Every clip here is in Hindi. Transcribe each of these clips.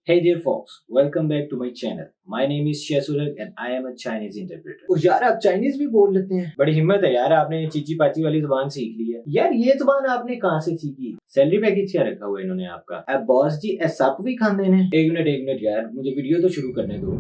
Hey there folks, welcome back to my channel. My name is Shazurag and I am a Chinese interpreter. ओ यार आप चाइनीज भी बोल लेते हैं। बड़ी हिम्मत है यार, आपने ये चीची पाची वाली जुबान सीख ली है। यार ये जबान आपने कहाँ से सीखी? सैलरी पैकेज क्या रखा हुआ है इन्होंने आपका? अब बॉस जी ए सप भी खाते हैं। एक मिनट यार, मुझे वीडियो तो शुरू करने दो।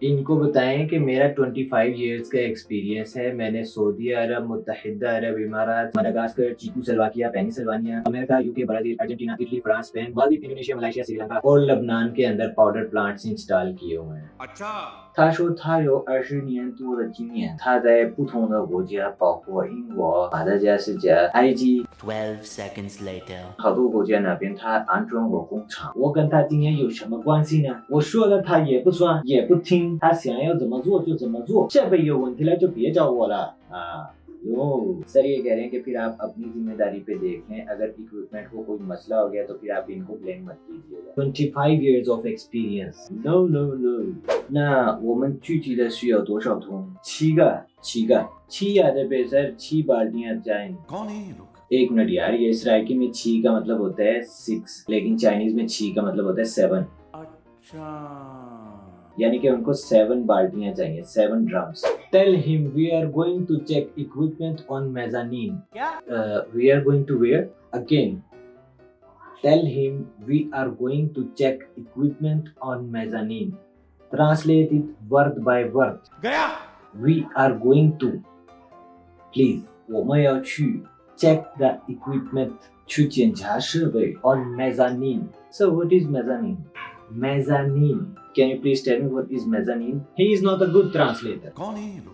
इनको बताएं कि मेरा 25 इयर्स का एक्सपीरियंस है। मैंने सऊदी अरब, मुत्तहिदा अरब इमारात, Madagascar, Czechoslovakia, Pennsylvania, America, UK, Brazil, Argentina, Italy, France, Spain, Maldives, Indonesia, Malaysia, Sri Lanka और लबनान के अंदर पाउडर प्लांट्स इंस्टॉल किए हुए हैं। अच्छा 他说他有20年多的经验，他在不同的国家，包括英国、马达加斯加、埃及12 seconds later 好多国家那边，他安装过工厂。我跟他经验有什么关系呢？我说了他也不算，也不听，他想要怎么做就怎么做。这边有问题了就别找我了啊。सर ये कह रहे हैं कि फिर आप अपनी जिम्मेदारी पे देख लें, अगर इक्विपमेंट को कोई मसला हो गया तो फिर आप इनको ब्लेम मत कीजिएगा। 25 years of experience. No， 那我们具体的需要多少桶？7个，7 आधे पे सर 6 बाल्टियां चाहिए। कौन है ये लोग? एक मिनट यार, ये सराइकी में 6 का मतलब होता है 6, लेकिन चाइनीज में 6 का मतलब होता है 7, अच्छा यानी कि उनको 7 बाल्टियां चाहिए, 7 drums. Tell him we are going to check equipment on mezzanine. क्या? We are going to where? Again. Tell him we are going to check equipment on mezzanine. Translate it word by word. गया We are going to. Please. 我们要去 check the equipment 去检查设备。 on mezzanine. So what is mezzanine? Mezzanine. Can you please tell me what is mezzanine? He is not a good translator. कौन है ये लोग?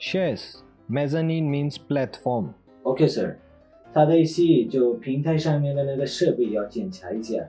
Yes, mezzanine means platform. Okay, sir. 他的意思就平台上面的那个设备要检查一下。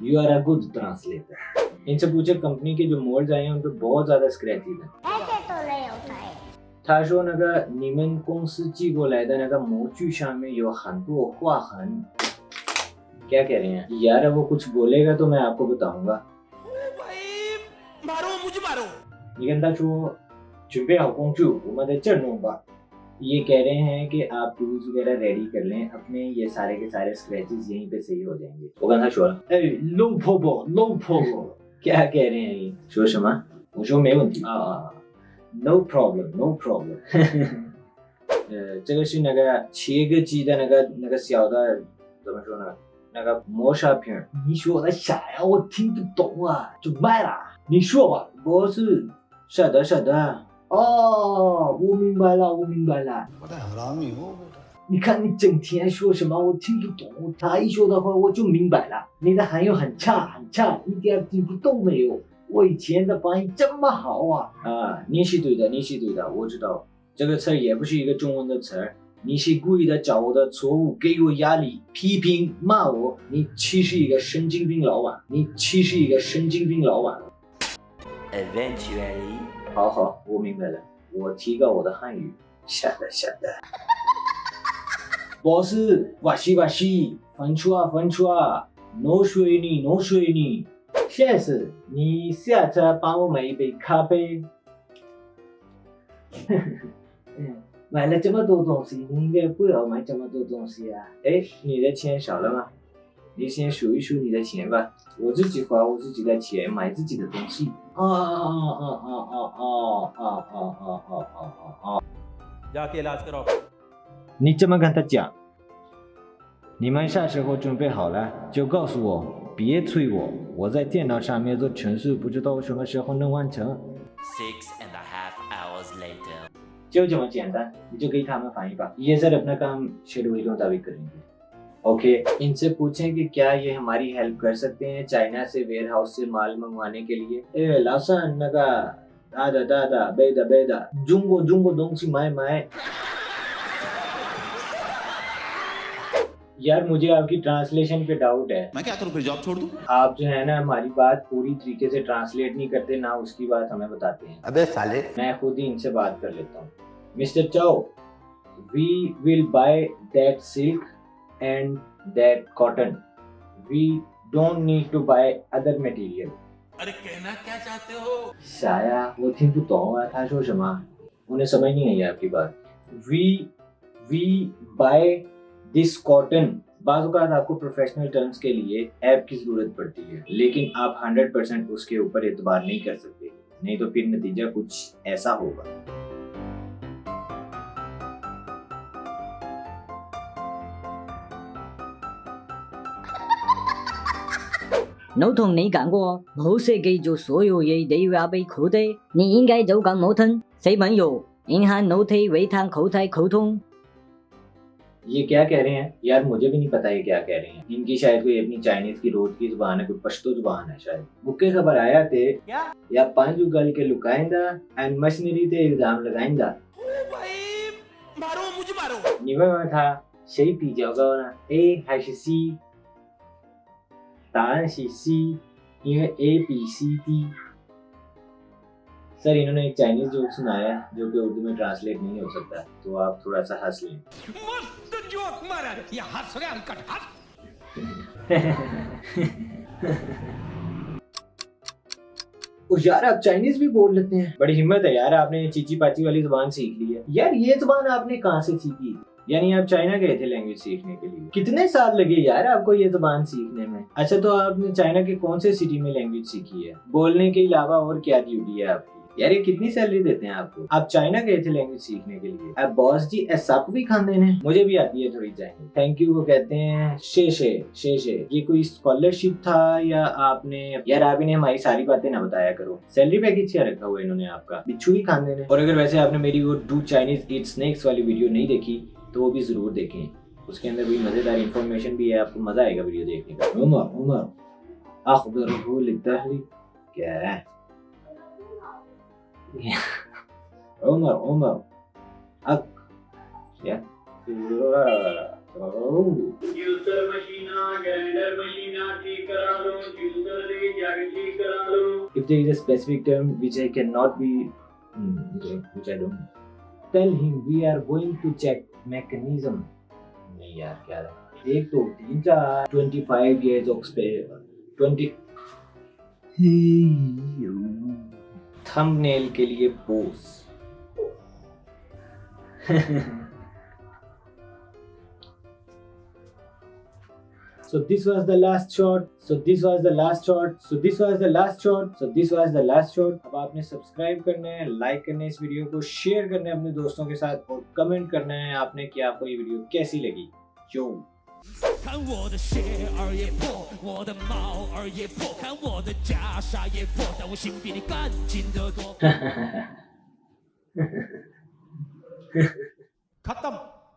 You are a good translator. इनसे पूछे कंपनी के जो मोल्ड्स आए हैं उन पे बहुत ज्यादा स्क्रैचेस हैं। ऐसे तो नहीं होता है।他说那个你们公司寄过来的那个模具上面有很多划痕。क्या कह रहे हैं यार? वो कुछ बोलेगा तो मैं आपको बताऊंगा। भाई मारो मुझे मारो।你跟他说准备好工具，我们在这弄吧。ये कह रहे हैं कि आप टूल्स वगैरह रेडी कर लें, अपने ये सारे के सारे स्क्रैचेस यहीं पे सही हो जाएंगे।我跟他说了，哎 ，no problem，no problem。क्या कह रहे हैं ये？说什么？我说没问题啊。No problem, no problem 这个是那个切割机的那个小的，怎么说呢？那个磨砂片。你说的啥呀？我听不懂啊，就卖了。你说吧，不是，是的。哦，我明白了。बड़ा हरामी हो बेटा।你看你整天说什么，我听不懂。他一说的话我就明白了。你的韩语很差，一点听不懂没有。我以前的发音这么好啊！啊，你是对的，我知道。这个词儿也不是一个中文的词儿，你是故意的找我的错误，给我压力，批评骂我。你其实一个神经病老板，Eventually 好，我明白了，我提高我的汉语。是的。boss， 哇西，分出啊 ，no 水你。下次你下车帮我买一杯咖啡。买了这么多东西，你应该不要买这么多东西啊。哎，你的钱少了吗？你先数一数你的钱吧。我自己花我自己的钱买自己的东西。जाके इलाज कराओ।你这么跟他讲，你们啥时候准备好了就告诉我，别催我，我在电脑上面做程序，不知道什么时候能完成。6.5 hours later 就这么简单，你就给他们翻译吧。ये सर अपना काम शेड्यूल के मुताबिक करेंगे। ओके, इनसे पूछें कि क्या ये हमारी हेल्प कर सकते हैं चाइना से वेयर हाउस से माल मंगवाने के लिए। ए लासन नगा दादा बेदा जुंगो दोंगसी माय। यार मुझे आपकी ट्रांसलेशन पे डाउट है। मैं क्या करूं फिर जॉब छोड़ दूं? आप जो है ना हमारी बात पूरी तरीके से ट्रांसलेट नहीं करते, ना उसकी बात हमें बताते हैं। अबे साले मैं खुद ही इनसे बात कर लेता हूँ। Mister Chao, we will buy that silk and that cotton. We don't need to buy other material. अरे कहना क्या चाहते हो? 啥呀？我听不懂啊，他说什么？उन्हें समझ नहीं आई आपकी बात। We buy this cotton. बाज़ औक़ात आपको प्रोफेशनल टर्म्स के लिए ऐप की ज़रूरत पड़ती है, लेकिन आप 100% उसके ऊपर एतबार नहीं कर सकते, नहीं तो फिर नतीजा कुछ ऐसा होगा। 老同你講過，冇設計做所有嘢都要被口袋，你應該就講冇吞，小朋友，影響腦體維他口袋溝通。 ये क्या कह रहे हैं यार, मुझे भी नहीं पता ये क्या कह रहे हैं। इनकी शायद कोई अपनी चाइनीज की रोज की जुबान है, कोई पश्तो जुबान है शायद। मुक्के खबर आया थे क्या या 5 गल के लुकाइंदा एंड मशीनरी ते इल्जाम लगाइंदा। भाई मारो मुझे मारो। 你问问他谁比较高呢 ？A 还是 C？ 答案是 C， 因为 A B C D。सर इन्होंने एक चाइनीज जोक सुनाया जो कि उर्दू में ट्रांसलेट नहीं हो सकता, तो आप थोड़ा सा हंस लें। मस्त जोक मारा रे, या हंस रहे अंकल हंस। ओ यार आप चाइनीज भी बोल लेते हैं, बड़ी हिम्मत है यार, आपने चीची पाची वाली जुबान सीख ली है। यार ये जुबान आपने कहाँ से सीखी? यानी आप चाइना गए थे लैंग्वेज सीखने के लिए? कितने साल लगे यार आपको ये जुबान सीखने में? अच्छा तो आपने चाइना के कौन से सिटी में लैंग्वेज सीखी है? बोलने के अलावा और क्या ड्यूटी है आपकी? यार ये कितनी सैलरी देते हैं आपको? आप चाइना गए थे लैंग्वेज सीखने के लिए? अब बॉस जी सब भी खाते हैं, मुझे भी आती है थोड़ी चाइनीज। थैंक यू को कहते हैं शेशे। ये कोई स्कॉलरशिप था या आपने? यार आप इन्हें हमारी सारी बातें ना बताया करो। सैलरी पैकेज क्या रखा हुआ इन्होंने आपका? बिच्छू भी खाते हैं। और अगर वैसे आपने मेरी वो डू चाइनीज ईट स्नैक्स वाली वीडियो नहीं देखी तो वो भी जरूर देखें, उसके अंदर भी मजेदार इंफॉर्मेशन भी है, आपको मजा आएगा वीडियो देखने का। उमर अखबरहु लिद्दहरी क्या है? उमर अक क्या? जूसर मशीना ग्राइंडर मशीना ठीक करा लो, जूसर दे जाके ठीक करा लो। If there is a specific term which I cannot be which I don't tell him we are going to check mechanism. नहीं यार क्या है? 1 2 3 4 25 years of spare 20 थंबनेल के लिए pose. So this was the last shot. अब आपने सब्सक्राइब करना है, लाइक करना है, इस वीडियो को शेयर करना है अपने दोस्तों के साथ और कमेंट करना है आपने कि आपको ये वीडियो कैसी लगी। जो 看我的鞋儿也破，我的帽儿也破，看我的袈裟也破，但我心比你干净得多。